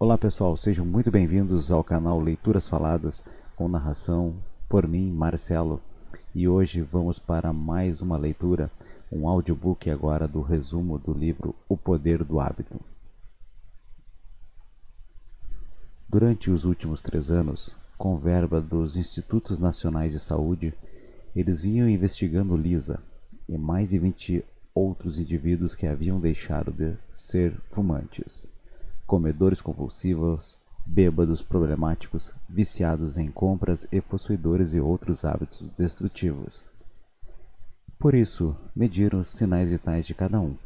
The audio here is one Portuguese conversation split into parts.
Olá pessoal, sejam muito bem-vindos ao canal Leituras Faladas, com narração por mim, Marcelo. E hoje vamos para mais uma leitura, um audiobook agora do resumo do livro O Poder do Hábito. Durante os últimos 3 anos, com verba dos Institutos Nacionais de Saúde, eles vinham investigando Lisa e mais de 20 outros indivíduos que haviam deixado de ser fumantes, comedores compulsivos, bêbados problemáticos, viciados em compras e possuidores de outros hábitos destrutivos. Por isso, mediram os sinais vitais de cada um.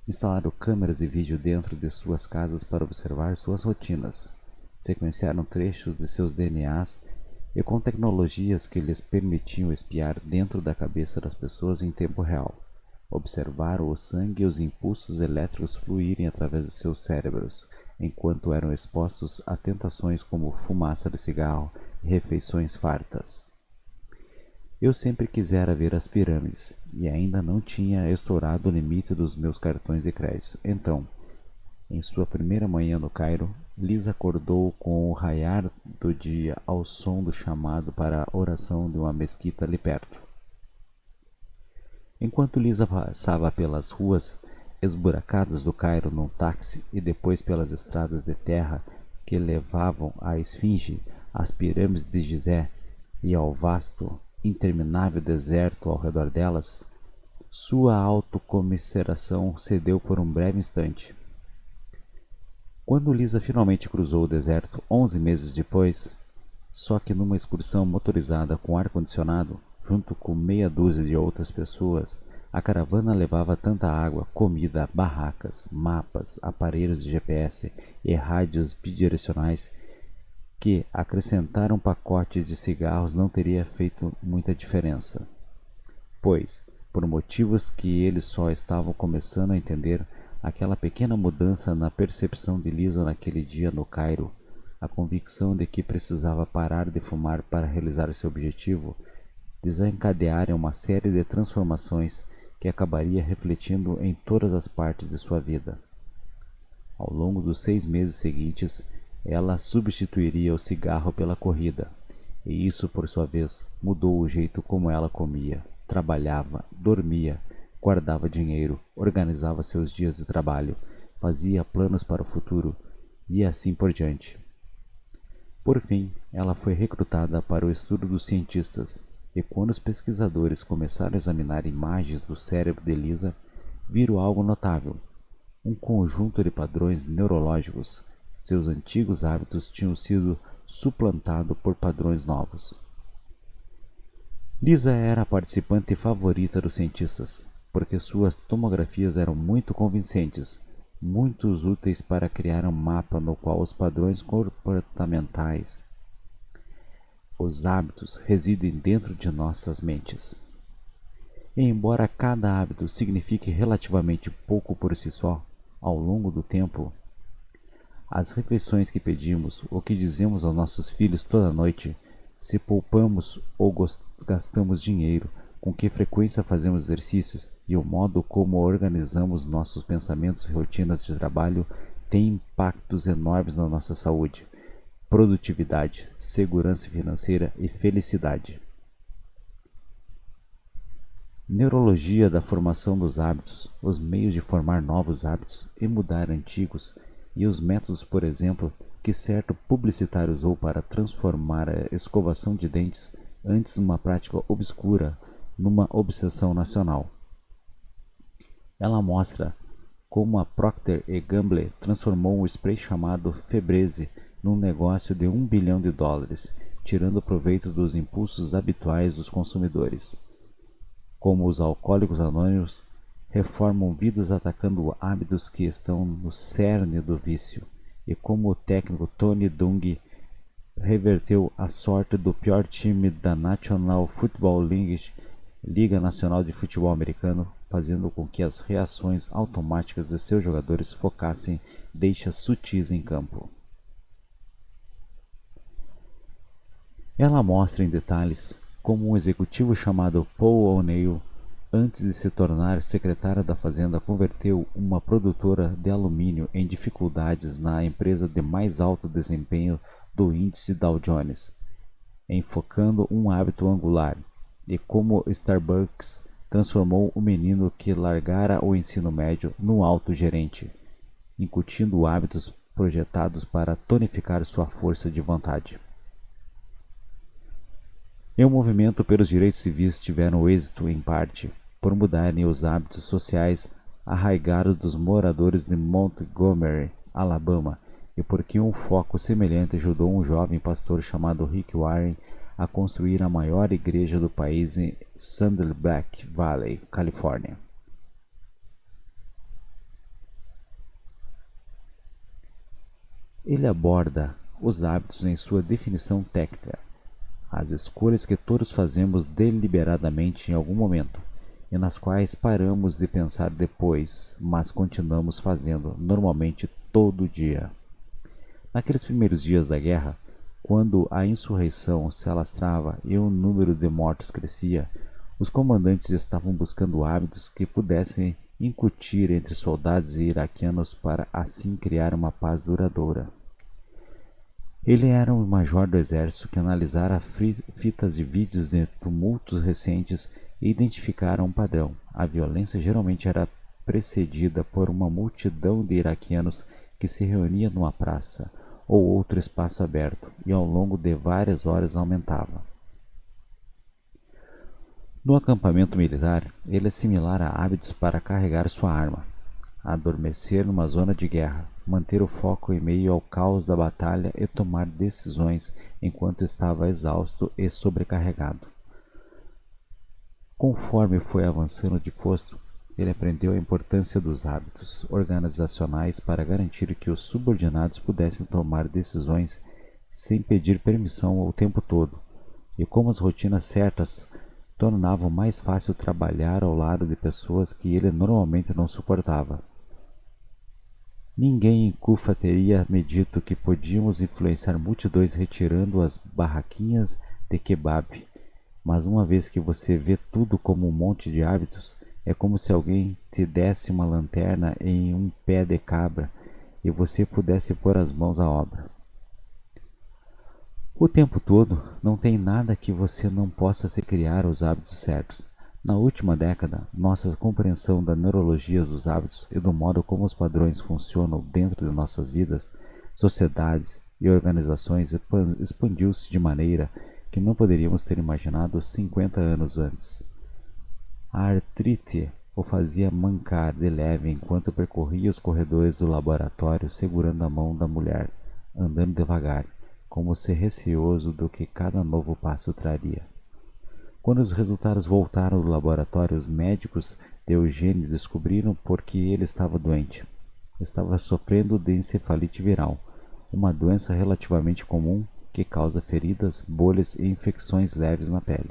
Instalaram câmeras de vídeo dentro de suas casas para observar suas rotinas. Sequenciaram trechos de seus DNAs e com tecnologias que lhes permitiam espiar dentro da cabeça das pessoas em tempo real. Observaram o sangue e os impulsos elétricos fluírem através de seus cérebros, enquanto eram expostos a tentações como fumaça de cigarro e refeições fartas. Eu sempre quisera ver as pirâmides, e ainda não tinha estourado o limite dos meus cartões de crédito. Então, em sua primeira manhã no Cairo, Lisa acordou com o raiar do dia ao som do chamado para a oração de uma mesquita ali perto. Enquanto Lisa passava pelas ruas esburacadas do Cairo num táxi e depois pelas estradas de terra que levavam à Esfinge, às pirâmides de Gizé e ao vasto, interminável deserto ao redor delas, sua autocomiseração cedeu por um breve instante. Quando Lisa finalmente cruzou o deserto 11 meses depois, só que numa excursão motorizada com ar-condicionado, junto com meia dúzia de outras pessoas, a caravana levava tanta água, comida, barracas, mapas, aparelhos de GPS e rádios bidirecionais que acrescentar um pacote de cigarros não teria feito muita diferença. Pois, por motivos que eles só estavam começando a entender, aquela pequena mudança na percepção de Lisa naquele dia no Cairo, a convicção de que precisava parar de fumar para realizar seu objetivo, desencadearam uma série de transformações que acabaria refletindo em todas as partes de sua vida. Ao longo dos 6 meses seguintes, ela substituiria o cigarro pela corrida, e isso, por sua vez, mudou o jeito como ela comia, trabalhava, dormia, guardava dinheiro, organizava seus dias de trabalho, fazia planos para o futuro e assim por diante. Por fim, ela foi recrutada para o estudo dos cientistas, e quando os pesquisadores começaram a examinar imagens do cérebro de Lisa, viram algo notável. Um conjunto de padrões neurológicos. Seus antigos hábitos tinham sido suplantados por padrões novos. Lisa era a participante favorita dos cientistas, porque suas tomografias eram muito convincentes, muito úteis para criar um mapa no qual os padrões comportamentais, os hábitos, residem dentro de nossas mentes. E embora cada hábito signifique relativamente pouco por si só, ao longo do tempo, as refeições que pedimos, o que dizemos aos nossos filhos toda noite, se poupamos ou gastamos dinheiro, com que frequência fazemos exercícios e o modo como organizamos nossos pensamentos e rotinas de trabalho tem impactos enormes na nossa saúde, produtividade, segurança financeira e felicidade. Neurologia da formação dos hábitos, os meios de formar novos hábitos e mudar antigos, e os métodos, por exemplo, que certo publicitário usou para transformar a escovação de dentes, antes uma prática obscura, numa obsessão nacional. Ela mostra como a Procter & Gamble transformou um spray chamado Febreze num negócio de $1 bilhão, tirando proveito dos impulsos habituais dos consumidores. Como os alcoólicos anônimos reformam vidas atacando hábitos que estão no cerne do vício, e como o técnico Tony Dungy reverteu a sorte do pior time da National Football League, Liga Nacional de Futebol Americano, fazendo com que as reações automáticas de seus jogadores focassem deixas sutis em campo. Ela mostra em detalhes como um executivo chamado Paul O'Neill Antes de se tornar secretária da Fazenda, converteu uma produtora de alumínio em dificuldades na empresa de mais alto desempenho do índice Dow Jones, enfocando um hábito angular, e como Starbucks transformou o menino que largara o ensino médio no alto gerente, incutindo hábitos projetados para tonificar sua força de vontade. E o movimento pelos direitos civis tiveram êxito, em parte, por mudarem os hábitos sociais arraigados dos moradores de Montgomery, Alabama, e porque um foco semelhante ajudou um jovem pastor chamado Rick Warren a construir a maior igreja do país em Saddleback Valley, Califórnia. Ele aborda os hábitos em sua definição técnica, as escolhas que todos fazemos deliberadamente em algum momento, e nas quais paramos de pensar depois, mas continuamos fazendo, normalmente todo dia. Naqueles primeiros dias da guerra, quando a insurreição se alastrava e o número de mortos crescia, os comandantes estavam buscando hábitos que pudessem incutir entre soldados e iraquianos para assim criar uma paz duradoura. Ele era um major do exército que analisara fitas de vídeos de tumultos recentes e identificara um padrão. A violência geralmente era precedida por uma multidão de iraquianos que se reunia numa praça ou outro espaço aberto, e ao longo de várias horas aumentava. No acampamento militar, ele é similar a hábitos para carregar sua arma, adormecer numa zona de guerra, manter o foco em meio ao caos da batalha e tomar decisões enquanto estava exausto e sobrecarregado. Conforme foi avançando de posto, ele aprendeu a importância dos hábitos organizacionais para garantir que os subordinados pudessem tomar decisões sem pedir permissão o tempo todo, e como as rotinas certas tornavam mais fácil trabalhar ao lado de pessoas que ele normalmente não suportava. Ninguém em Kufa teria me dito que podíamos influenciar multidões retirando as barraquinhas de kebab, mas uma vez que você vê tudo como um monte de hábitos, é como se alguém te desse uma lanterna em um pé de cabra e você pudesse pôr as mãos à obra. O tempo todo, não tem nada que você não possa se criar os hábitos certos. Na última década, nossa compreensão da neurologia dos hábitos e do modo como os padrões funcionam dentro de nossas vidas, sociedades e organizações expandiu-se de maneira que não poderíamos ter imaginado 50 anos antes. A artrite o fazia mancar de leve enquanto percorria os corredores do laboratório segurando a mão da mulher, andando devagar, como se receoso do que cada novo passo traria. Quando os resultados voltaram do laboratório, os médicos de Eugênio descobriram por que ele estava doente. Estava sofrendo de encefalite viral, uma doença relativamente comum que causa feridas, bolhas e infecções leves na pele.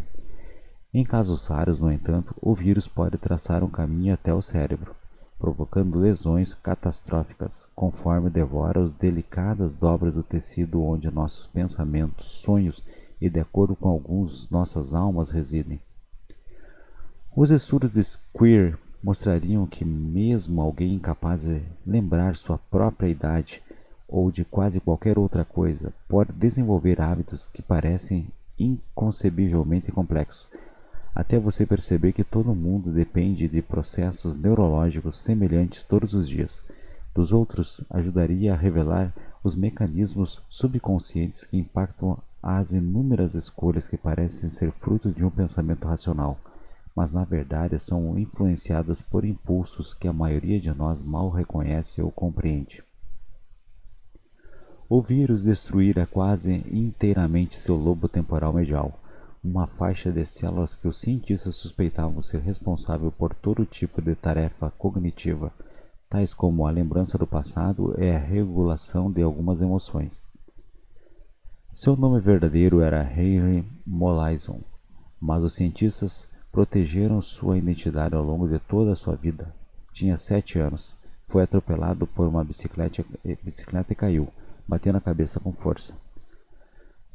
Em casos raros, no entanto, o vírus pode traçar um caminho até o cérebro, provocando lesões catastróficas, conforme devora as delicadas dobras do tecido onde nossos pensamentos, sonhos e, de acordo com alguns, nossas almas residem. Os estudos de Square mostrariam que mesmo alguém incapaz de lembrar sua própria idade ou de quase qualquer outra coisa pode desenvolver hábitos que parecem inconcebivelmente complexos, até você perceber que todo mundo depende de processos neurológicos semelhantes todos os dias. Dos outros, ajudaria a revelar os mecanismos subconscientes que impactam as inúmeras escolhas que parecem ser fruto de um pensamento racional, mas na verdade são influenciadas por impulsos que a maioria de nós mal reconhece ou compreende. O vírus destruíra quase inteiramente seu lobo temporal medial, uma faixa de células que os cientistas suspeitavam ser responsável por todo tipo de tarefa cognitiva, tais como a lembrança do passado e a regulação de algumas emoções. Seu nome verdadeiro era Henry Molaison, mas os cientistas protegeram sua identidade ao longo de toda a sua vida. Tinha 7 anos, foi atropelado por uma bicicleta e caiu, batendo a cabeça com força.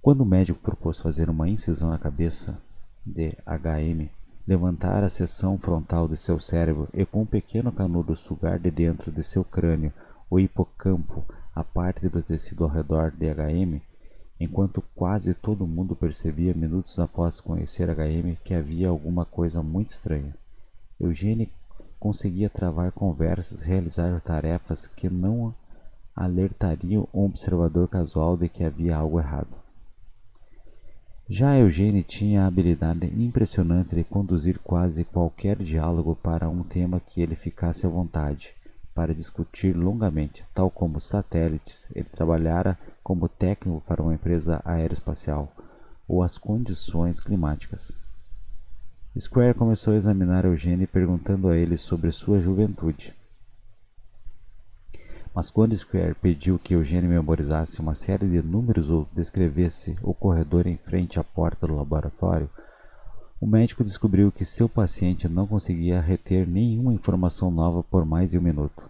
Quando o médico propôs fazer uma incisão na cabeça de HM, levantar a seção frontal de seu cérebro e com um pequeno canudo sugar de dentro de seu crânio o hipocampo, a parte do tecido ao redor de HM, enquanto quase todo mundo percebia minutos após conhecer HM que havia alguma coisa muito estranha. Eugênio conseguia travar conversas e realizar tarefas que não alertariam um observador casual de que havia algo errado. Já Eugênio tinha a habilidade impressionante de conduzir quase qualquer diálogo para um tema que ele ficasse à vontade para discutir longamente, tal como satélites. Ele trabalhara como técnico para uma empresa aeroespacial ou as condições climáticas. Square começou a examinar Eugênio perguntando a ele sobre sua juventude. Mas quando Square pediu que Eugênio memorizasse uma série de números ou descrevesse o corredor em frente à porta do laboratório, o médico descobriu que seu paciente não conseguia reter nenhuma informação nova por mais de um minuto.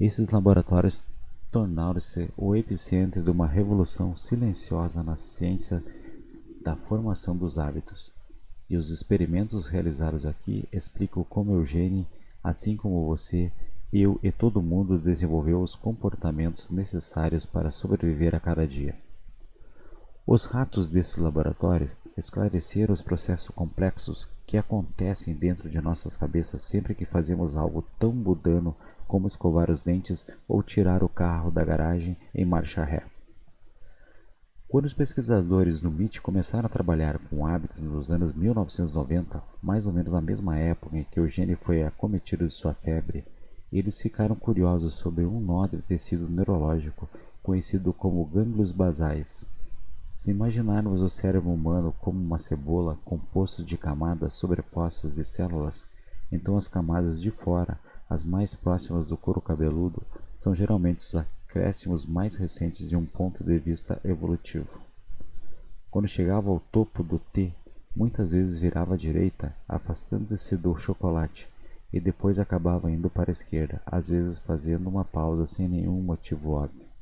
Esses laboratórios tornaram-se o epicentro de uma revolução silenciosa na ciência da formação dos hábitos, e os experimentos realizados aqui explicam como Eugênio, assim como você, eu e todo mundo, desenvolveu os comportamentos necessários para sobreviver a cada dia. Os ratos desse laboratório esclareceram os processos complexos que acontecem dentro de nossas cabeças sempre que fazemos algo tão mundano como escovar os dentes ou tirar o carro da garagem em marcha ré. Quando os pesquisadores do MIT começaram a trabalhar com hábitos nos anos 1990, mais ou menos na mesma época em que Eugênio foi acometido de sua febre, eles ficaram curiosos sobre um nó de tecido neurológico conhecido como gânglios basais. Se imaginarmos o cérebro humano como uma cebola composto de camadas sobrepostas de células, então as camadas de fora, as mais próximas do couro cabeludo, são geralmente os acréscimos mais recentes de um ponto de vista evolutivo. Quando chegava ao topo do T, muitas vezes virava à direita, afastando-se do chocolate, e depois acabava indo para a esquerda, às vezes fazendo uma pausa sem nenhum motivo óbvio.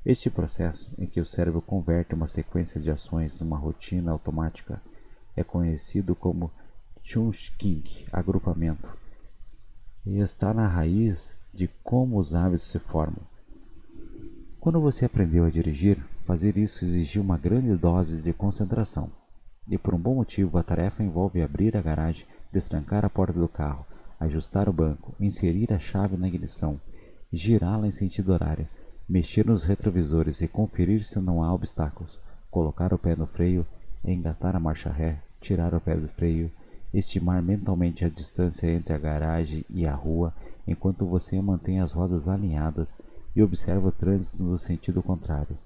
Este processo, em que o cérebro converte uma sequência de ações numa rotina automática, é conhecido como chunking, agrupamento, e está na raiz de como os hábitos se formam. Quando você aprendeu a dirigir, fazer isso exigiu uma grande dose de concentração. E por um bom motivo, a tarefa envolve abrir a garagem, destrancar a porta do carro, ajustar o banco, inserir a chave na ignição, girá-la em sentido horário, mexer nos retrovisores e conferir se não há obstáculos, colocar o pé no freio, engatar a marcha ré, tirar o pé do freio, estimar mentalmente a distância entre a garagem e a rua enquanto você mantém as rodas alinhadas e observa o trânsito no sentido contrário.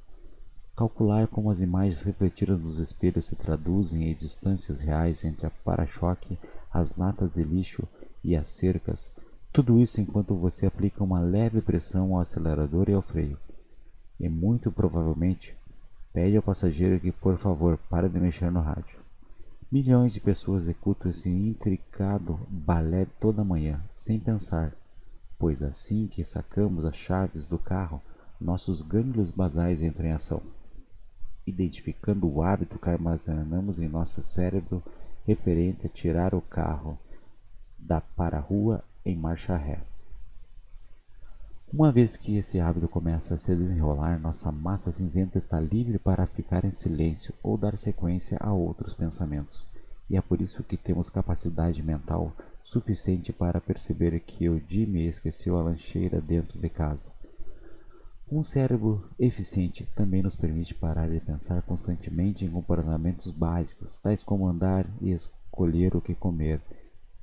Calcular como as imagens refletidas nos espelhos se traduzem em distâncias reais entre a para-choque, as latas de lixo e as cercas, tudo isso enquanto você aplica uma leve pressão ao acelerador e ao freio. E muito provavelmente pede ao passageiro que, por favor, pare de mexer no rádio. Milhões de pessoas executam esse intricado balé toda manhã, sem pensar, pois assim que sacamos as chaves do carro, nossos gânglios basais entram em ação, identificando o hábito que armazenamos em nosso cérebro referente a tirar o carro da para-rua em marcha ré. Uma vez que esse hábito começa a se desenrolar, nossa massa cinzenta está livre para ficar em silêncio ou dar sequência a outros pensamentos, e é por isso que temos capacidade mental suficiente para perceber que o Jimmy esqueceu a lancheira dentro de casa. Um cérebro eficiente também nos permite parar de pensar constantemente em comportamentos básicos, tais como andar e escolher o que comer,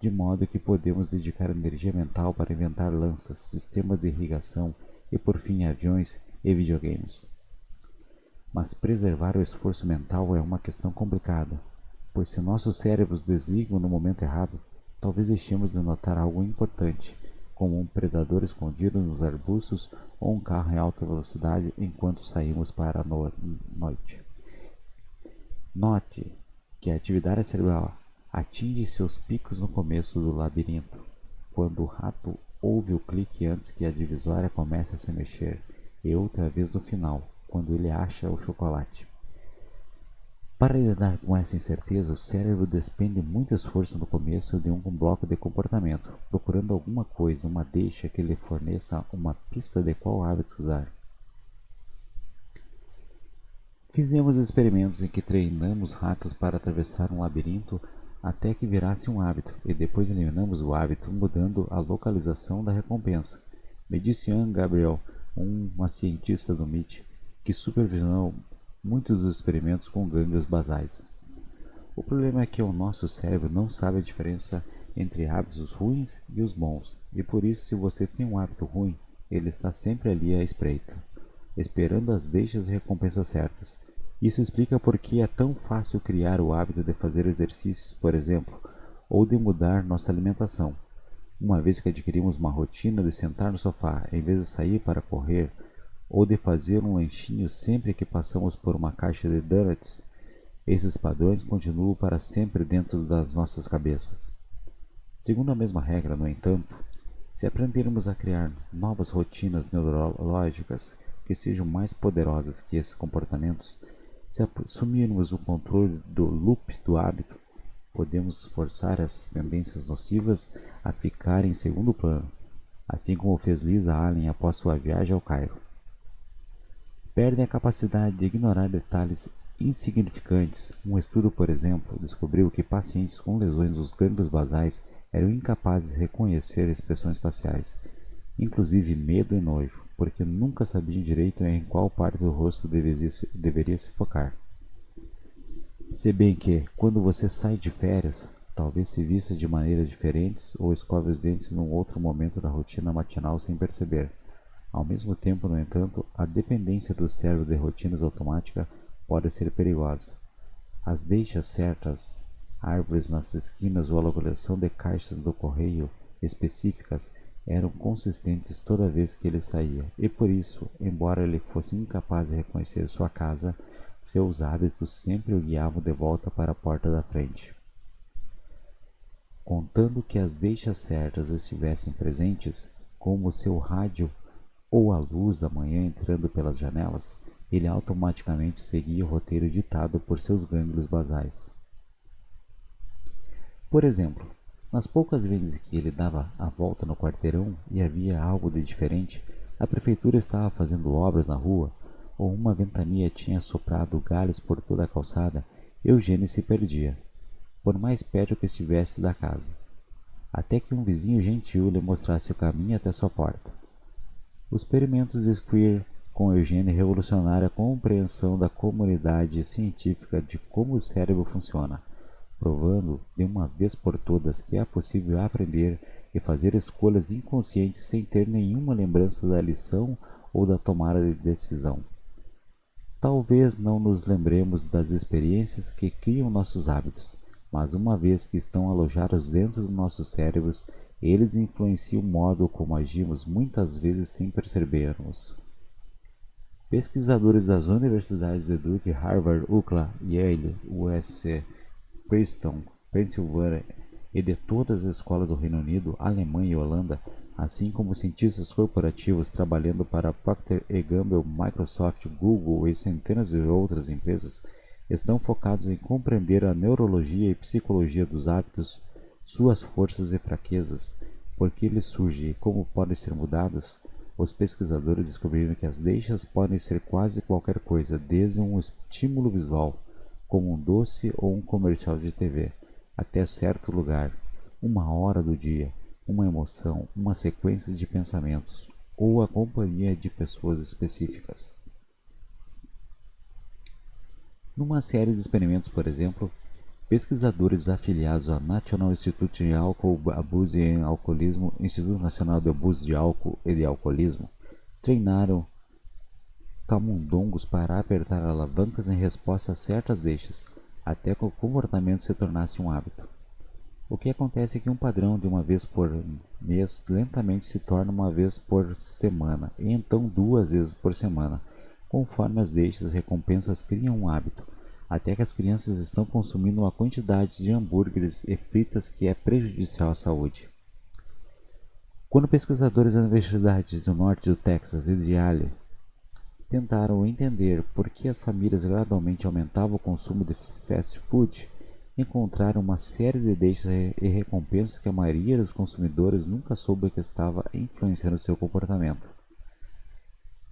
de modo que podemos dedicar energia mental para inventar lanças, sistemas de irrigação e, por fim, aviões e videogames. Mas preservar o esforço mental é uma questão complicada, pois se nossos cérebros desligam no momento errado, talvez deixemos de notar algo importante, como um predador escondido nos arbustos ou um carro em alta velocidade enquanto saímos para a noite. Note que a atividade cerebral atinge seus picos no começo do labirinto, quando o rato ouve o clique antes que a divisória comece a se mexer, e outra vez no final, quando ele acha o chocolate. Para lidar com essa incerteza, o cérebro despende muito esforço no começo de um bloco de comportamento, procurando alguma coisa, uma deixa que lhe forneça uma pista de qual hábito usar. Fizemos experimentos em que treinamos ratos para atravessar um labirinto até que virasse um hábito, e depois eliminamos o hábito mudando a localização da recompensa, me disse Ian Gabriel, uma cientista do MIT, que supervisionou muitos dos experimentos com gânglios basais. O problema é que o nosso cérebro não sabe a diferença entre hábitos ruins e os bons, e por isso, se você tem um hábito ruim, ele está sempre ali à espreita, esperando as deixas e recompensas certas. Isso explica por que é tão fácil criar o hábito de fazer exercícios, por exemplo, ou de mudar nossa alimentação. Uma vez que adquirimos uma rotina de sentar no sofá em vez de sair para correr, ou de fazer um lanchinho sempre que passamos por uma caixa de donuts, esses padrões continuam para sempre dentro das nossas cabeças. Segundo a mesma regra, no entanto, se aprendermos a criar novas rotinas neurológicas que sejam mais poderosas que esses comportamentos, se assumirmos o controle do loop do hábito, podemos forçar essas tendências nocivas a ficarem em segundo plano, assim como fez Lisa Allen após sua viagem ao Cairo. Perdem a capacidade de ignorar detalhes insignificantes. Um estudo, por exemplo, descobriu que pacientes com lesões dos gânglios basais eram incapazes de reconhecer expressões faciais, inclusive medo e nojo, porque nunca sabiam direito em qual parte do rosto deveria se focar. Se bem que, quando você sai de férias, talvez se vista de maneiras diferentes ou escove os dentes num outro momento da rotina matinal sem perceber. Ao mesmo tempo, no entanto, a dependência do cérebro de rotinas automáticas pode ser perigosa. As deixas certas, árvores nas esquinas ou a localização de caixas do correio específicas eram consistentes toda vez que ele saía, e por isso, embora ele fosse incapaz de reconhecer sua casa, seus hábitos sempre o guiavam de volta para a porta da frente. Contando que as deixas certas estivessem presentes, como o seu rádio ou a luz da manhã entrando pelas janelas, ele automaticamente seguia o roteiro ditado por seus gânglios basais. Por exemplo, nas poucas vezes que ele dava a volta no quarteirão e havia algo de diferente, a prefeitura estava fazendo obras na rua, ou uma ventania tinha soprado galhos por toda a calçada, Eugênio se perdia, por mais perto que estivesse da casa, até que um vizinho gentil lhe mostrasse o caminho até sua porta. Os experimentos de Square com Eugênio revolucionaram a compreensão da comunidade científica de como o cérebro funciona, provando de uma vez por todas que é possível aprender e fazer escolhas inconscientes sem ter nenhuma lembrança da lição ou da tomada de decisão. Talvez não nos lembremos das experiências que criam nossos hábitos, mas uma vez que estão alojados dentro dos nossos cérebros, eles influenciam o modo como agimos, muitas vezes sem percebermos. Pesquisadores das universidades de Duke, Harvard, UCLA, Yale, USC, Princeton, Pensilvânia e de todas as escolas do Reino Unido, Alemanha e Holanda, assim como cientistas corporativos trabalhando para Procter & Gamble, Microsoft, Google e centenas de outras empresas, estão focados em compreender a neurologia e psicologia dos hábitos, suas forças e fraquezas, por que eles surgem e como podem ser mudados. Os pesquisadores descobriram que as deixas podem ser quase qualquer coisa, desde um estímulo visual, como um doce ou um comercial de TV, até certo lugar, uma hora do dia, uma emoção, uma sequência de pensamentos, ou a companhia de pessoas específicas. Numa série de experimentos, por exemplo, pesquisadores afiliados ao National Institute de Alcohol Abuse and Alcoholism, Instituto Nacional de Abuso de Álcool e de Alcoolismo, treinaram camundongos para apertar alavancas em resposta a certas deixas, até que o comportamento se tornasse um hábito. O que acontece é que um padrão de uma vez por mês lentamente se torna uma vez por semana, e então 2 vezes por semana, conforme as deixas e recompensas criam um hábito, até que as crianças estão consumindo uma quantidade de hambúrgueres e fritas que é prejudicial à saúde. Quando pesquisadores das universidades do norte do Texas e de Yale tentaram entender por que as famílias gradualmente aumentavam o consumo de fast food, encontraram uma série de deixas e recompensas que a maioria dos consumidores nunca soube que estava influenciando seu comportamento.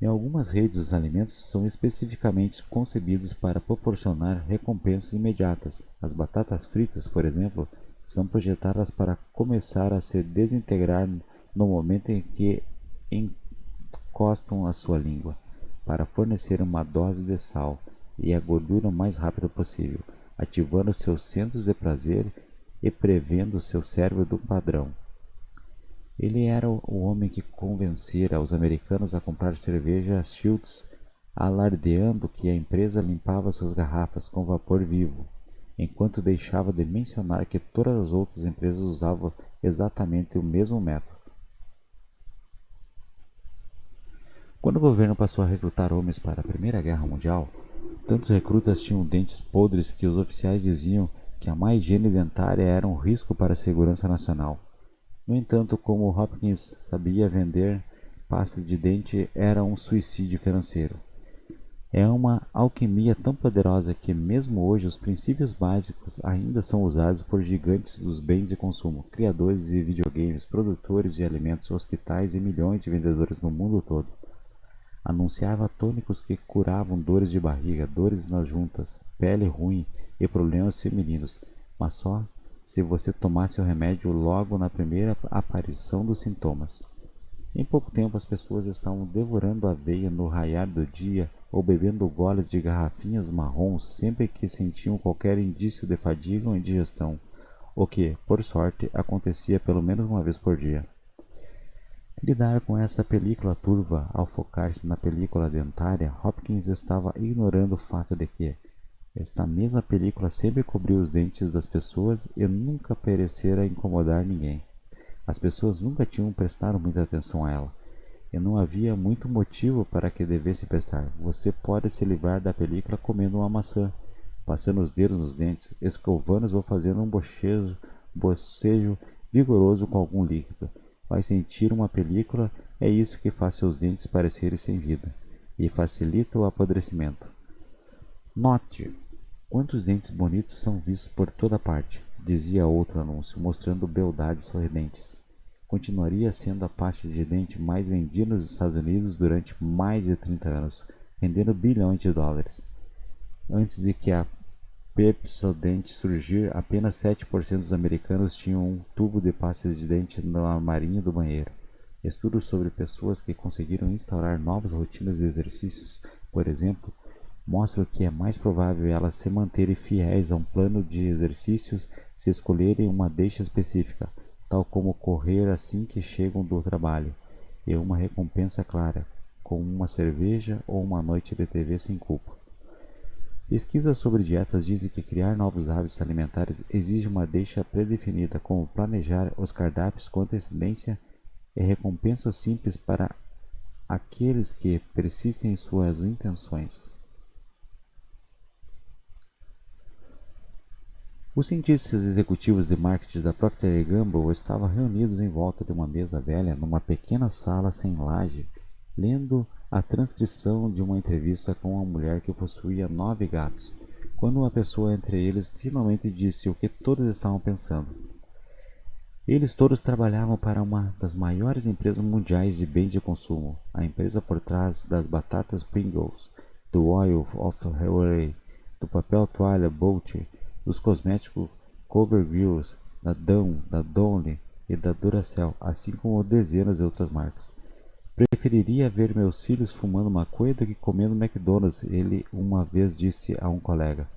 Em algumas redes, os alimentos são especificamente concebidos para proporcionar recompensas imediatas. As batatas fritas, por exemplo, são projetadas para começar a se desintegrar no momento em que encostam a sua língua, para fornecer uma dose de sal e a gordura o mais rápido possível, ativando seus centros de prazer e prevendo seu cérebro do padrão. Ele era o homem que convencera os americanos a comprar cerveja Schultz, alardeando que a empresa limpava suas garrafas com vapor vivo, enquanto deixava de mencionar que todas as outras empresas usavam exatamente o mesmo método. Quando o governo passou a recrutar homens para a Primeira Guerra Mundial, tantos recrutas tinham dentes podres que os oficiais diziam que a má higiene dentária era um risco para a segurança nacional. No entanto, como Hopkins sabia, vender pasta de dente era um suicídio financeiro. É uma alquimia tão poderosa que mesmo hoje os princípios básicos ainda são usados por gigantes dos bens de consumo, criadores de videogames, produtores de alimentos, hospitais e milhões de vendedores no mundo todo. Anunciava tônicos que curavam dores de barriga, dores nas juntas, pele ruim e problemas femininos, mas só se você tomasse o remédio logo na primeira aparição dos sintomas. Em pouco tempo as pessoas estavam devorando aveia no raiar do dia ou bebendo goles de garrafinhas marrons sempre que sentiam qualquer indício de fadiga ou indigestão, o que, por sorte, acontecia pelo menos uma vez por dia. Lidar com essa película turva ao focar-se na película dentária, Hopkins estava ignorando o fato de que esta mesma película sempre cobriu os dentes das pessoas e nunca parecera incomodar ninguém. As pessoas nunca tinham prestado muita atenção a ela, e não havia muito motivo para que devesse prestar. Você pode se livrar da película comendo uma maçã, passando os dedos nos dentes, escovando-os ou fazendo um bocejo vigoroso com algum líquido. Vai sentir uma película, é isso que faz seus dentes parecerem sem vida, e facilita o apodrecimento. Note quantos dentes bonitos são vistos por toda parte, dizia outro anúncio, mostrando beldades sorridentes. Continuaria sendo a pasta de dente mais vendida nos Estados Unidos durante mais de 30 anos, rendendo bilhões de dólares. Antes de que a Pepsodent surgir, apenas 7% dos americanos tinham um tubo de pasta de dente no armarinho do banheiro. Estudos sobre pessoas que conseguiram instaurar novas rotinas de exercícios, por exemplo, mostram que é mais provável elas se manterem fiéis a um plano de exercícios se escolherem uma deixa específica, tal como correr assim que chegam do trabalho, e uma recompensa clara, como uma cerveja ou uma noite de TV sem culpa. Pesquisas sobre dietas dizem que criar novos hábitos alimentares exige uma deixa predefinida, como planejar os cardápios com antecedência e recompensas simples para aqueles que persistem em suas intenções. Os cientistas executivos de marketing da Procter & Gamble estavam reunidos em volta de uma mesa velha numa pequena sala sem laje, lendo a transcrição de uma entrevista com uma mulher que possuía 9 gatos, quando uma pessoa entre eles finalmente disse o que todos estavam pensando. Eles todos trabalhavam para uma das maiores empresas mundiais de bens de consumo, a empresa por trás das batatas Pringles, do Oil of Olay, do papel toalha Bolt, dos cosméticos CoverGirl, da Dawn, da Downy e da Duracell, assim como dezenas de outras marcas. Preferiria ver meus filhos fumando maconha do que comendo McDonald's, ele uma vez disse a um colega,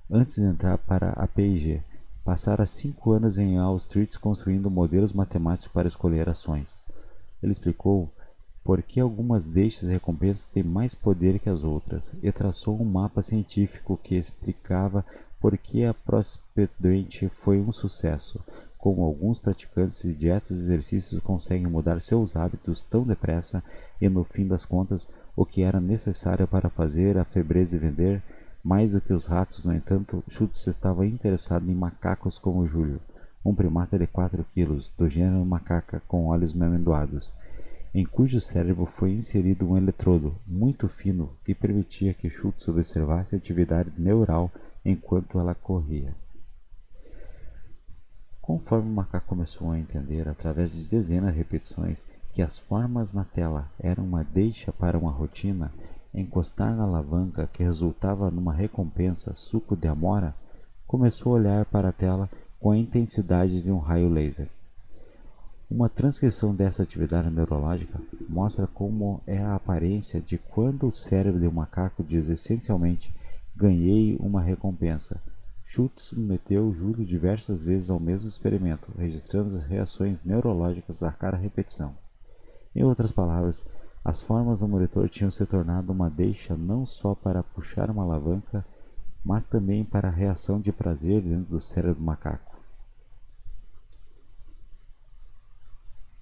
antes de entrar para a P&G. Passara 5 anos em Wall Street construindo modelos matemáticos para escolher ações. Ele explicou por que algumas deixas e recompensas têm mais poder que as outras, e traçou um mapa científico que explicava por que a Prosperdent foi um sucesso, como alguns praticantes de dietas e exercícios conseguem mudar seus hábitos tão depressa e, no fim das contas, o que era necessário para fazer a febreze vender. Mais do que os ratos, no entanto, Schultz estava interessado em macacos como Júlio, um primata de 4 quilos, do gênero macaca com olhos amendoados. em cujo cérebro foi inserido um eletrodo muito fino que permitia que Schultz observasse a atividade neural enquanto ela corria. Conforme o macaco começou a entender, através de dezenas de repetições, que as formas na tela eram uma deixa para uma rotina, encostar na alavanca que resultava numa recompensa suco de amora, começou a olhar para a tela com a intensidade de um raio laser. Uma transcrição dessa atividade neurológica mostra como é a aparência de quando o cérebro de um macaco diz essencialmente ganhei uma recompensa. Schultz submeteu Júlio diversas vezes ao mesmo experimento, registrando as reações neurológicas a cada repetição. Em outras palavras, as formas do monitor tinham se tornado uma deixa não só para puxar uma alavanca, mas também para a reação de prazer dentro do cérebro do macaco.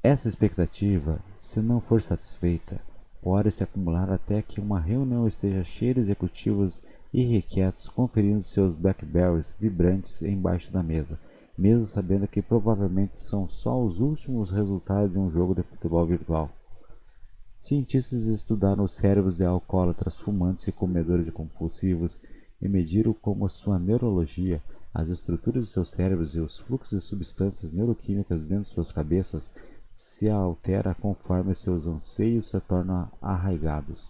Essa expectativa, se não for satisfeita, pode se acumular até que uma reunião esteja cheia de executivos irrequietos conferindo seus Blackberries vibrantes embaixo da mesa, mesmo sabendo que provavelmente são só os últimos resultados de um jogo de futebol virtual. Cientistas estudaram os cérebros de alcoólatras, fumantes e comedores de compulsivos e mediram como sua neurologia, as estruturas de seus cérebros e os fluxos de substâncias neuroquímicas dentro de suas cabeças se altera conforme seus anseios se tornam arraigados.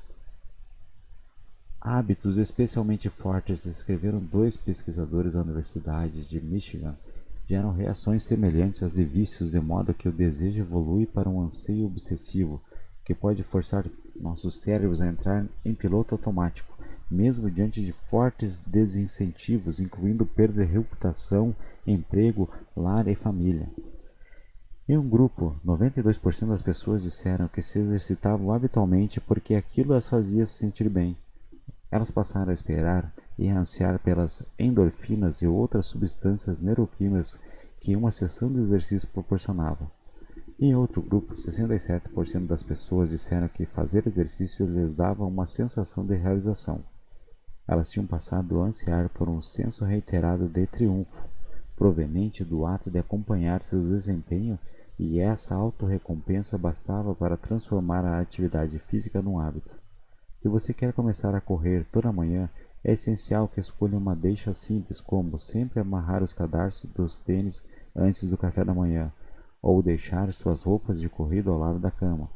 Hábitos especialmente fortes, escreveram dois pesquisadores da Universidade de Michigan, geram reações semelhantes às de vícios, de modo que o desejo evolui para um anseio obsessivo, que pode forçar nossos cérebros a entrar em piloto automático, mesmo diante de fortes desincentivos, incluindo perda de reputação, emprego, lar e família. Em um grupo, 92% das pessoas disseram que se exercitavam habitualmente porque aquilo as fazia se sentir bem. Elas passaram a esperar e a ansiar pelas endorfinas e outras substâncias neuroquímicas que uma sessão de exercício proporcionava. Em outro grupo, 67% das pessoas disseram que fazer exercício lhes dava uma sensação de realização. Elas tinham passado a ansiar por um senso reiterado de triunfo, proveniente do ato de acompanhar seu desempenho, e essa autorrecompensa bastava para transformar a atividade física num hábito. Se você quer começar a correr toda manhã, é essencial que escolha uma deixa simples, como sempre amarrar os cadarços dos tênis antes do café da manhã, ou deixar suas roupas de corrida ao lado da cama,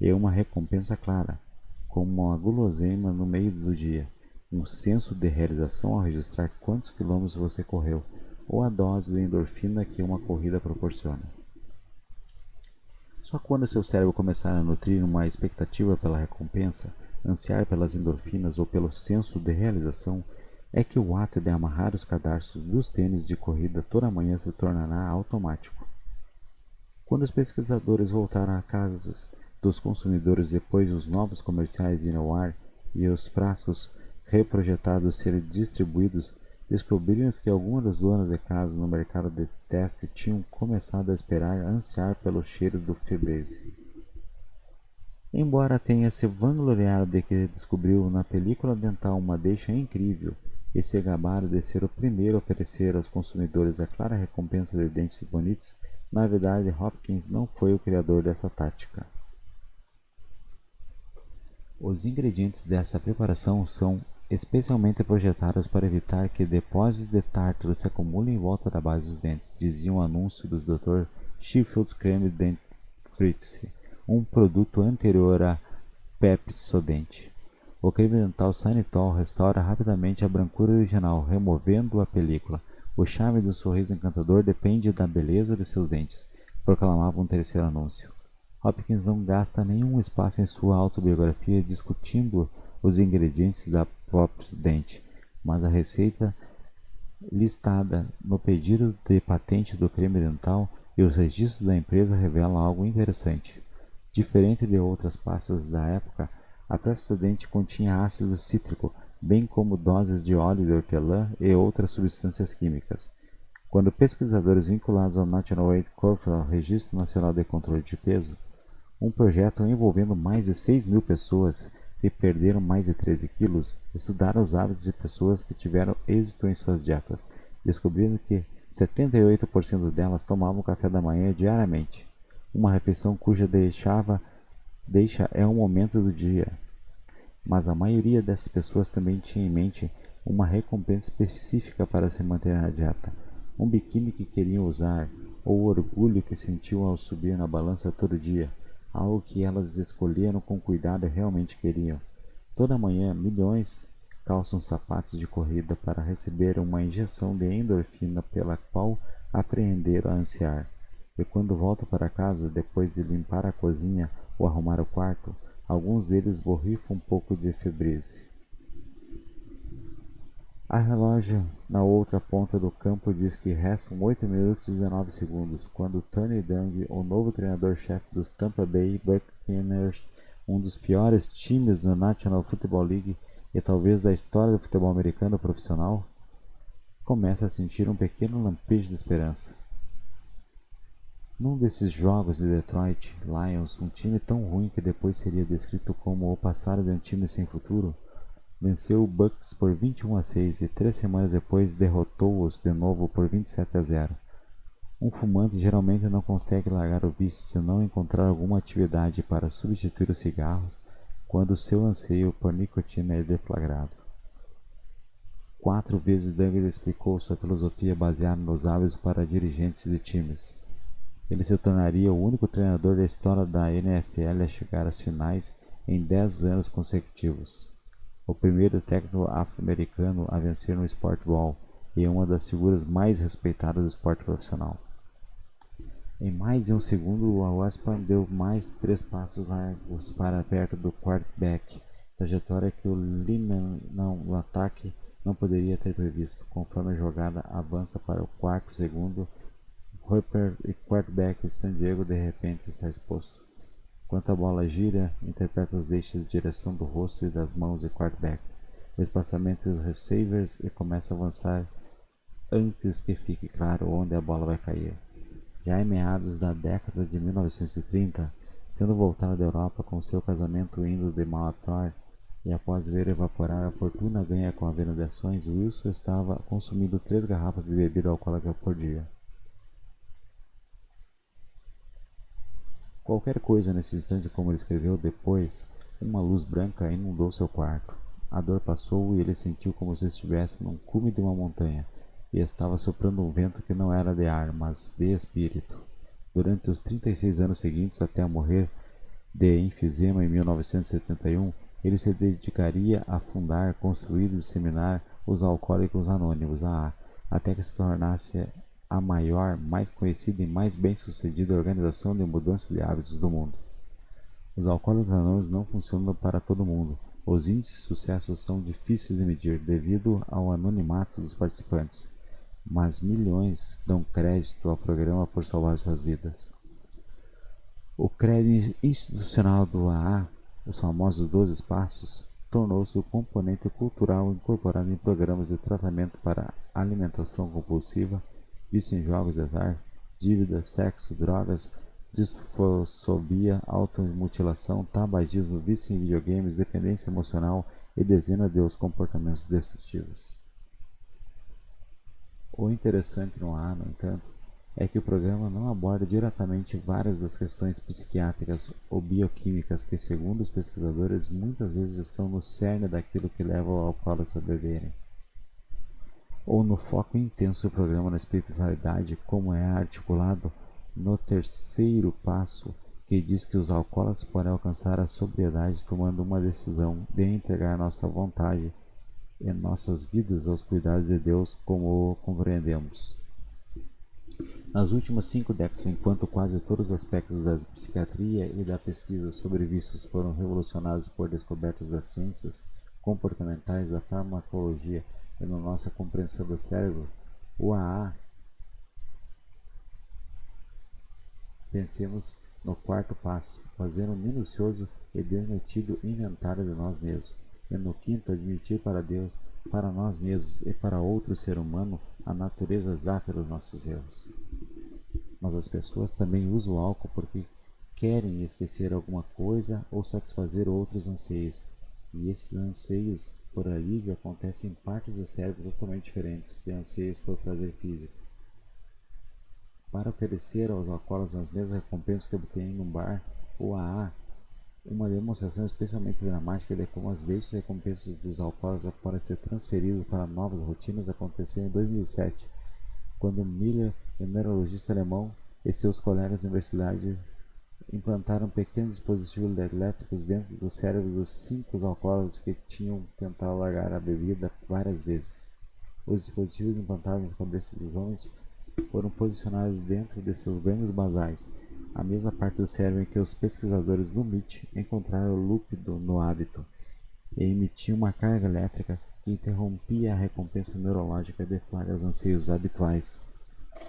e uma recompensa clara, como uma guloseima no meio do dia, um senso de realização ao registrar quantos quilômetros você correu, ou a dose de endorfina que uma corrida proporciona. Só quando seu cérebro começar a nutrir uma expectativa pela recompensa, ansiar pelas endorfinas ou pelo senso de realização, é que o ato de amarrar os cadarços dos tênis de corrida toda manhã se tornará automático. Quando os pesquisadores voltaram a casas dos consumidores depois dos novos comerciais irem ao ar e os frascos reprojetados serem distribuídos, descobriram que algumas das donas de casa no mercado de teste tinham começado a esperar ansiar pelo cheiro do Febreze. Embora tenha se vangloriado de que descobriu na película dental uma deixa incrível e se gabaram de ser o primeiro a oferecer aos consumidores a clara recompensa de dentes bonitos, na verdade Hopkins não foi o criador dessa tática. Os ingredientes dessa preparação são especialmente projetados para evitar que depósitos de tártaro se acumulem em volta da base dos dentes, dizia um anúncio do Dr. Sheffield's Creme Dentifrice, um produto anterior a Pepsodent. O creme dental Sanitol restaura rapidamente a brancura original, removendo a película. O charme do sorriso encantador depende da beleza de seus dentes, proclamava um terceiro anúncio. Hopkins não gasta nenhum espaço em sua autobiografia discutindo os ingredientes da Pepsodent, mas a receita listada no pedido de patente do creme dental e os registros da empresa revelam algo interessante. Diferente de outras pastas da época, a Pepsodent continha ácido cítrico, bem como doses de óleo de hortelã e outras substâncias químicas. Quando pesquisadores vinculados ao National Weight Control, Registro Nacional de Controle de Peso, um projeto envolvendo mais de 6.000 pessoas que perderam mais de 13 quilos, estudaram os hábitos de pessoas que tiveram êxito em suas dietas, descobrindo que 78% delas tomavam café da manhã diariamente, uma refeição cuja deixava deixa é um momento do dia, mas a maioria dessas pessoas também tinha em mente uma recompensa específica para se manter na dieta, um biquíni que queriam usar, ou o orgulho que sentiam ao subir na balança todo dia, algo que elas escolheram com cuidado e realmente queriam. Toda manhã, milhões calçam sapatos de corrida para receber uma injeção de endorfina pela qual aprenderam a ansiar. E quando voltam para casa, depois de limpar a cozinha ou arrumar o quarto, alguns deles borrifam um pouco de febrise. A relógio na outra ponta do campo diz que restam 8 minutos e 19 segundos, quando Tony Dungy, o novo treinador-chefe dos Tampa Bay Buccaneers, um dos piores times da National Football League e talvez da história do futebol americano profissional, começa a sentir um pequeno lampejo de esperança. Num desses jogos de Detroit Lions, um time tão ruim que depois seria descrito como o passado de um time sem futuro, venceu o Bucs por 21-6 e 3 semanas depois derrotou-os de novo por 27-0. Um fumante geralmente não consegue largar o vício se não encontrar alguma atividade para substituir os cigarros quando seu anseio por nicotina é deflagrado. 4 vezes Douglas explicou sua filosofia baseada nos hábitos para dirigentes de times. Ele se tornaria o único treinador da história da NFL a chegar às finais em 10 anos consecutivos. O primeiro técnico afro-americano a vencer no Sport Bowl e uma das figuras mais respeitadas do esporte profissional. Em mais de um segundo, o Waspa deu mais 3 passos largos para perto do quarterback, trajetória que o lineman no ataque não poderia ter previsto. Conforme a jogada avança para o quarto segundo, Hopper e quarterback de San Diego de repente está exposto. Enquanto a bola gira, interpreta as deixas de direção do rosto e das mãos de quarterback, o espaçamento dos receivers e começa a avançar antes que fique claro onde a bola vai cair. Já em meados da década de 1930, tendo voltado da Europa com seu casamento indo de mal a pior, e após ver evaporar a fortuna ganha com a venda de ações, Wilson estava consumindo 3 garrafas de bebida alcoólica por dia. Qualquer coisa nesse instante, como ele escreveu depois, uma luz branca inundou seu quarto. A dor passou e ele sentiu como se estivesse num cume de uma montanha, e estava soprando um vento que não era de ar, mas de espírito. Durante os 36 anos seguintes, até morrer de enfisema em 1971, ele se dedicaria a fundar, construir e disseminar os Alcoólicos Anônimos, AA, até que se tornasse a maior, mais conhecida e mais bem-sucedida organização de mudança de hábitos do mundo. Os Alcoólicos Anônimos não funcionam para todo mundo. Os índices de sucesso são difíceis de medir devido ao anonimato dos participantes, mas milhões dão crédito ao programa por salvar suas vidas. O crédito institucional do AA, os famosos 12 passos, tornou-se o componente cultural incorporado em programas de tratamento para alimentação compulsiva, vício em jogos de azar, dívida, sexo, drogas, disfobia, automutilação, tabagismo, vício em videogames, dependência emocional e dezenas de outros comportamentos destrutivos. O interessante no AA, no entanto, é que o programa não aborda diretamente várias das questões psiquiátricas ou bioquímicas que, segundo os pesquisadores, muitas vezes estão no cerne daquilo que leva ao alcoólatras a beberem, ou no foco intenso do programa na espiritualidade, como é articulado no terceiro passo, que diz que os alcoólatras podem alcançar a sobriedade tomando uma decisão de entregar nossa vontade e nossas vidas aos cuidados de Deus como o compreendemos. Nas últimas 5 décadas, enquanto quase todos os aspectos da psiquiatria e da pesquisa sobre vícios foram revolucionados por descobertas das ciências comportamentais, da farmacologia e na nossa compreensão do cérebro, o AA, pensemos no quarto passo, fazer um minucioso e desmetido inventário de nós mesmos, e no quinto, admitir para Deus, para nós mesmos e para outro ser humano a natureza exata dos nossos erros. Mas as pessoas também usam o álcool porque querem esquecer alguma coisa ou satisfazer outros anseios, e esses anseios por alívio acontecem em partes do cérebro totalmente diferentes de anseios por prazer físico. Para oferecer aos alcoólatras as mesmas recompensas que obtêm num bar, o AA Uma demonstração especialmente dramática de como as deixas e recompensas dos alcoólatras podem ser transferidas para novas rotinas aconteceu em 2007, quando Miller, um neurologista alemão, e seus colegas da universidade implantaram pequenos dispositivos elétricos dentro do cérebro dos 5 alcoólatras que tinham tentado largar a bebida várias vezes. Os dispositivos implantados nas cabeças dos homens foram posicionados dentro de seus gânglios basais, a mesma parte do cérebro em que os pesquisadores do MIT encontraram o loop no hábito, e emitiam uma carga elétrica que interrompia a recompensa neurológica e deflagra os anseios habituais.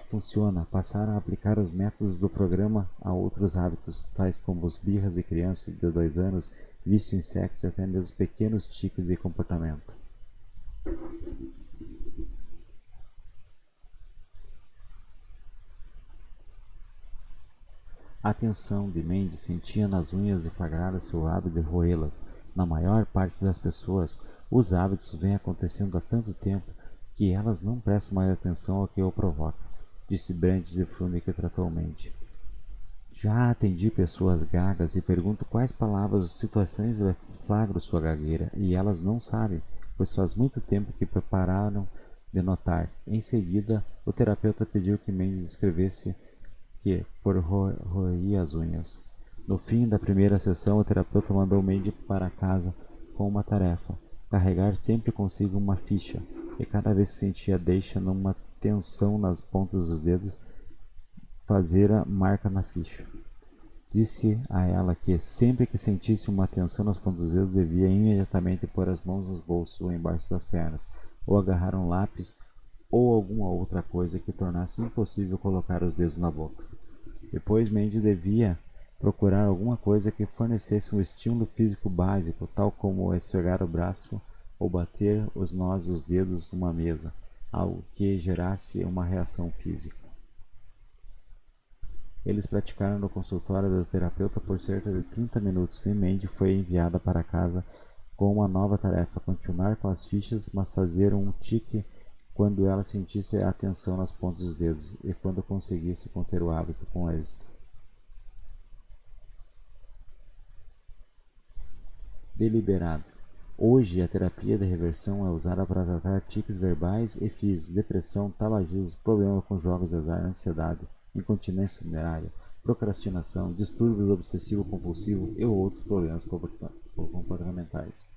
Funciona. Passaram a aplicar os métodos do programa a outros hábitos, tais como os birras de crianças de 2 anos, vício em sexo e até mesmo pequenos tiques de comportamento. A atenção de Mandy sentia nas unhas deflagradas seu hábito de roê-las. Na maior parte das pessoas, os hábitos vêm acontecendo há tanto tempo que elas não prestam mais atenção ao que o provoca, disse Brandt de Frune, que tratou Mandy. Já atendi pessoas gagas e pergunto quais palavras ou situações deflagram sua gagueira, e elas não sabem, pois faz muito tempo que prepararam de notar. Em seguida, o terapeuta pediu que Mandy descrevesse que por roía as unhas. No fim da primeira sessão, o terapeuta mandou Mandy para casa com uma tarefa: carregar sempre consigo uma ficha, e cada vez que sentia deixa numa tensão nas pontas dos dedos, fazer a marca na ficha. Disse a ela que, sempre que sentisse uma tensão nas pontas dos dedos, devia imediatamente pôr as mãos nos bolsos ou embaixo das pernas, ou agarrar um lápis ou alguma outra coisa que tornasse impossível colocar os dedos na boca. Depois, Mandy devia procurar alguma coisa que fornecesse um estímulo físico básico, tal como esfregar o braço ou bater os nós dos dedos numa mesa, algo que gerasse uma reação física. Eles praticaram no consultório do terapeuta por cerca de 30 minutos e Mandy foi enviada para casa com uma nova tarefa: continuar com as fichas, mas fazer um tique quando ela sentisse a tensão nas pontas dos dedos e quando conseguisse conter o hábito com êxito. Deliberado. Hoje, a terapia de reversão é usada para tratar tiques verbais e físicos, depressão, tabagismo, problemas com jogos de azar, ansiedade, incontinência urinária, procrastinação, distúrbios obsessivo-compulsivo e outros problemas comportamentais.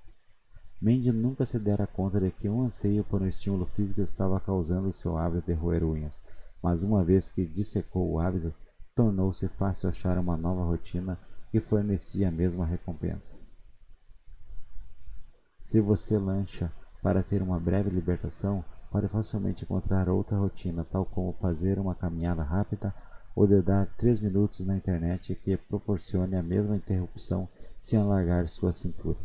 Mandy nunca se dera conta de que um anseio por um estímulo físico estava causando seu hábito de roer unhas, mas uma vez que dissecou o hábito, tornou-se fácil achar uma nova rotina que fornecia a mesma recompensa. Se você lancha para ter uma breve libertação, pode facilmente encontrar outra rotina, tal como fazer uma caminhada rápida ou dedar 3 minutos na internet que proporcione a mesma interrupção sem alargar sua cintura.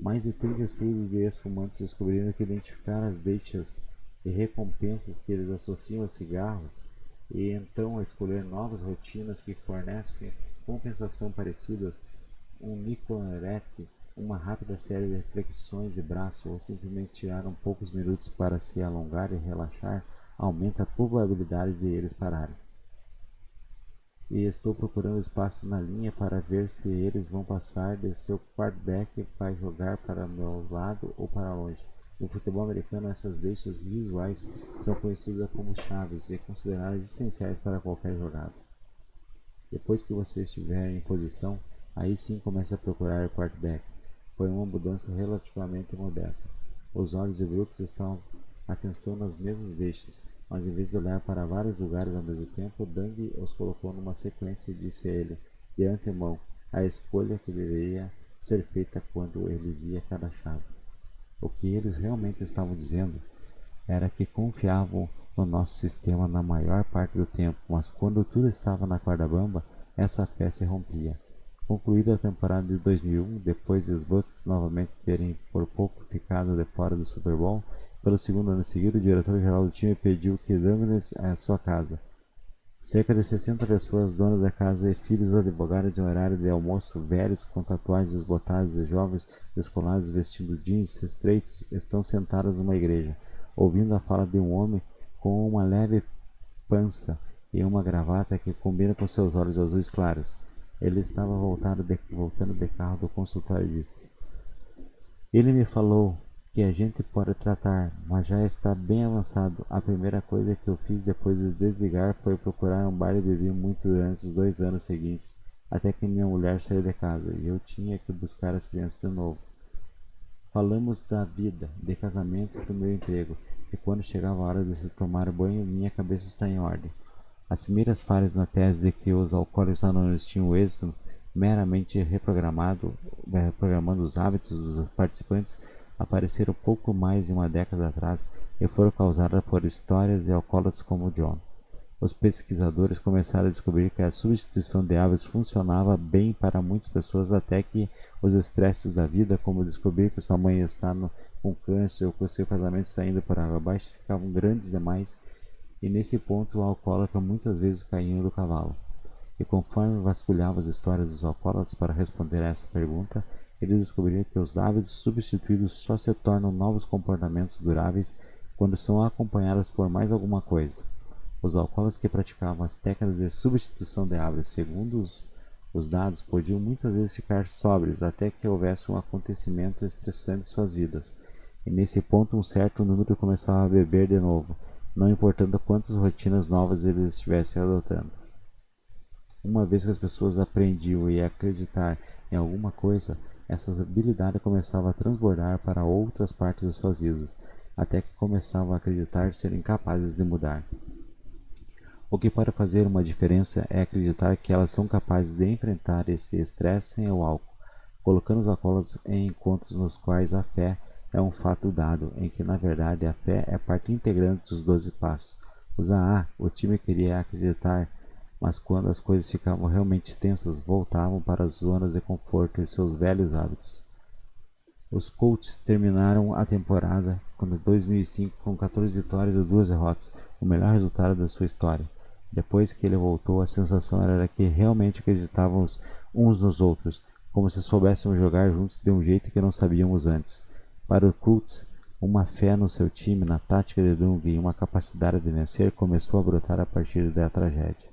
Mais de 30 estudos de ex-fumantes descobriram que identificar as deixas e recompensas que eles associam a cigarros e então a escolher novas rotinas que fornecem compensação parecidas, um nicolerete, uma rápida série de flexões de braço ou simplesmente tirar poucos minutos para se alongar e relaxar, aumenta a probabilidade de eles pararem. E estou procurando espaços na linha para ver se eles vão passar de seu quarterback vai jogar para o meu lado ou para longe. No futebol americano, essas deixas visuais são conhecidas como chaves e consideradas essenciais para qualquer jogada. Depois que você estiver em posição, aí sim comece a procurar o quarterback. Foi uma mudança relativamente modesta. Os olhos de Brooks estavam atenção nas mesmas deixas, mas em vez de olhar para vários lugares ao mesmo tempo, Dang os colocou numa sequência e disse a ele, de antemão, a escolha que deveria ser feita quando ele via cada chave. O que eles realmente estavam dizendo era que confiavam no nosso sistema na maior parte do tempo, mas quando tudo estava na corda bamba, essa fé se rompia. Concluída a temporada de 2001, depois dos Bucks novamente terem por pouco ficado de fora do Super Bowl, pelo segundo ano seguido, o diretor-geral do time pediu que Douglas a sua casa. Cerca de 60 pessoas, donas da casa e filhos advogados em horário de almoço, velhos com tatuagens desbotadas e jovens descolados vestindo jeans estreitos, estão sentados numa igreja, ouvindo a fala de um homem com uma leve pança e uma gravata que combina com seus olhos azuis claros. Ele estava voltando de carro do consultório e disse: Ele me falou que a gente pode tratar, mas já está bem avançado. A primeira coisa que eu fiz depois de desligar foi procurar um bar e bebi muito durante os 2 anos seguintes, até que minha mulher saiu de casa e eu tinha que buscar as crianças de novo. Falamos da vida, de casamento e do meu emprego, e quando chegava a hora de se tomar banho, minha cabeça está em ordem. As primeiras falhas na tese de que os alcoólicos anônimos tinham êxito meramente reprogramando os hábitos dos participantes apareceram pouco mais de uma década atrás e foram causadas por histórias de alcoólatras como John. Os pesquisadores começaram a descobrir que a substituição de hábitos funcionava bem para muitas pessoas até que os estresses da vida, como descobrir que sua mãe está com câncer ou que o seu casamento está indo por água abaixo, ficavam grandes demais e nesse ponto o alcoólatra muitas vezes caía do cavalo. E conforme vasculhava as histórias dos alcoólatras para responder a essa pergunta, ele descobriria que os hábitos substituídos só se tornam novos comportamentos duráveis quando são acompanhados por mais alguma coisa. Os alcoólatras que praticavam as técnicas de substituição de hábitos, segundo os dados, podiam muitas vezes ficar sóbrios até que houvesse um acontecimento estressante em suas vidas. E nesse ponto um certo número começava a beber de novo, não importando quantas rotinas novas eles estivessem adotando. Uma vez que as pessoas aprendiam a acreditar em alguma coisa, essa habilidade começava a transbordar para outras partes de suas vidas, até que começavam a acreditar serem capazes de mudar. O que pode fazer uma diferença é acreditar que elas são capazes de enfrentar esse estresse sem o álcool, colocando os alcoólatras em encontros nos quais a fé é um fato dado, em que na verdade a fé é parte integrante dos 12 passos. Os AA, o time queria acreditar, mas quando as coisas ficavam realmente tensas, voltavam para as zonas de conforto e seus velhos hábitos. Os Colts terminaram a temporada de 2005 com 14 vitórias e 2 derrotas, o melhor resultado da sua história. Depois que ele voltou, a sensação era que realmente acreditávamos uns nos outros, como se soubéssemos jogar juntos de um jeito que não sabíamos antes. Para o Colts, uma fé no seu time, na tática de Dung e uma capacidade de vencer começou a brotar a partir da tragédia.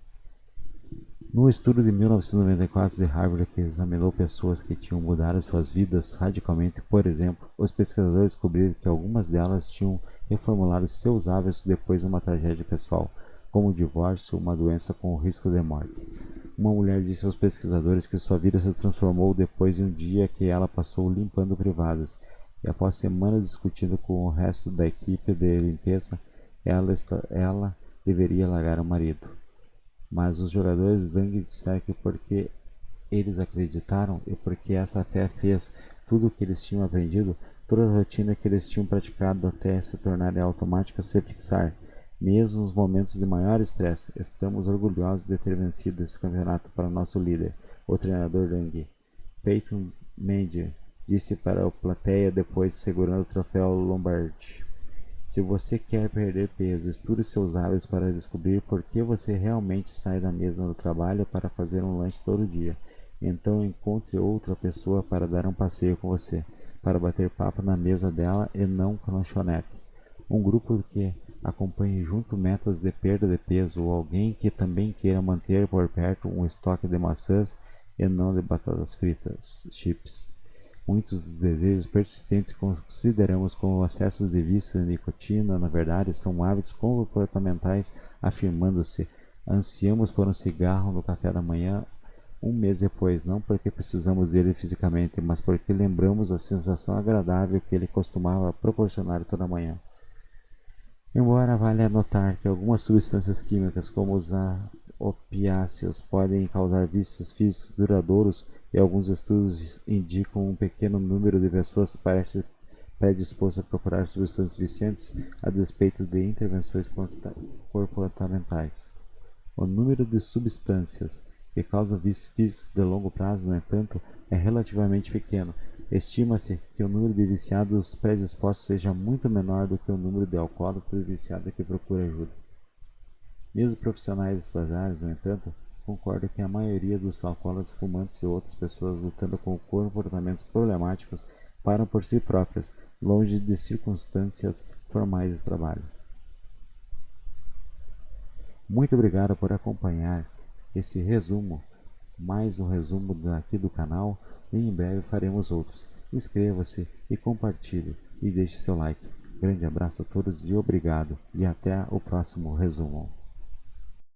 No estudo de 1994 de Harvard que examinou pessoas que tinham mudado suas vidas radicalmente, por exemplo, os pesquisadores descobriram que algumas delas tinham reformulado seus hábitos depois de uma tragédia pessoal, como o divórcio ou uma doença com risco de morte. Uma mulher disse aos pesquisadores que sua vida se transformou depois de um dia que ela passou limpando privadas, e após semanas discutindo com o resto da equipe de limpeza, ela deveria largar o marido. Mas os jogadores de Dung disseram que porque eles acreditaram e porque essa fé fez tudo o que eles tinham aprendido, toda a rotina que eles tinham praticado até se tornar automática se fixar, mesmo nos momentos de maior estresse. Estamos orgulhosos de ter vencido esse campeonato para nosso líder, o treinador Dung. Peyton Manning disse para a plateia depois segurando o troféu Lombardi. Se você quer perder peso, estude seus hábitos para descobrir por que você realmente sai da mesa do trabalho para fazer um lanche todo dia. Então encontre outra pessoa para dar um passeio com você, para bater papo na mesa dela e não com a lanchonete. Um grupo que acompanhe junto metas de perda de peso ou alguém que também queira manter por perto um estoque de maçãs e não de batatas fritas, chips. Muitos desejos persistentes que consideramos como excessos de vício e nicotina, na verdade, são hábitos comportamentais, afirmando-se: ansiamos por um cigarro no café da manhã um mês depois, não porque precisamos dele fisicamente, mas porque lembramos a sensação agradável que ele costumava proporcionar toda manhã. Embora valha notar que algumas substâncias químicas, como os opiáceos, podem causar vícios físicos duradouros, e alguns estudos indicam um pequeno número de pessoas parece predisposto a procurar substâncias viciantes a despeito de intervenções comportamentais. O número de substâncias que causam vícios físicos de longo prazo, no entanto, é relativamente pequeno. Estima-se que o número de viciados predispostos seja muito menor do que o número de alcoólatras viciados que procuram ajuda. Mesmo profissionais dessas áreas, no entanto, concordam que a maioria dos alcoólatras fumantes e outras pessoas lutando com comportamentos problemáticos param por si próprias, longe de circunstâncias formais de trabalho. Muito obrigado por acompanhar esse resumo mais um resumo aqui do canal e em breve faremos outros. Inscreva-se e compartilhe e deixe seu like. Grande abraço a todos e obrigado, e até o próximo resumo.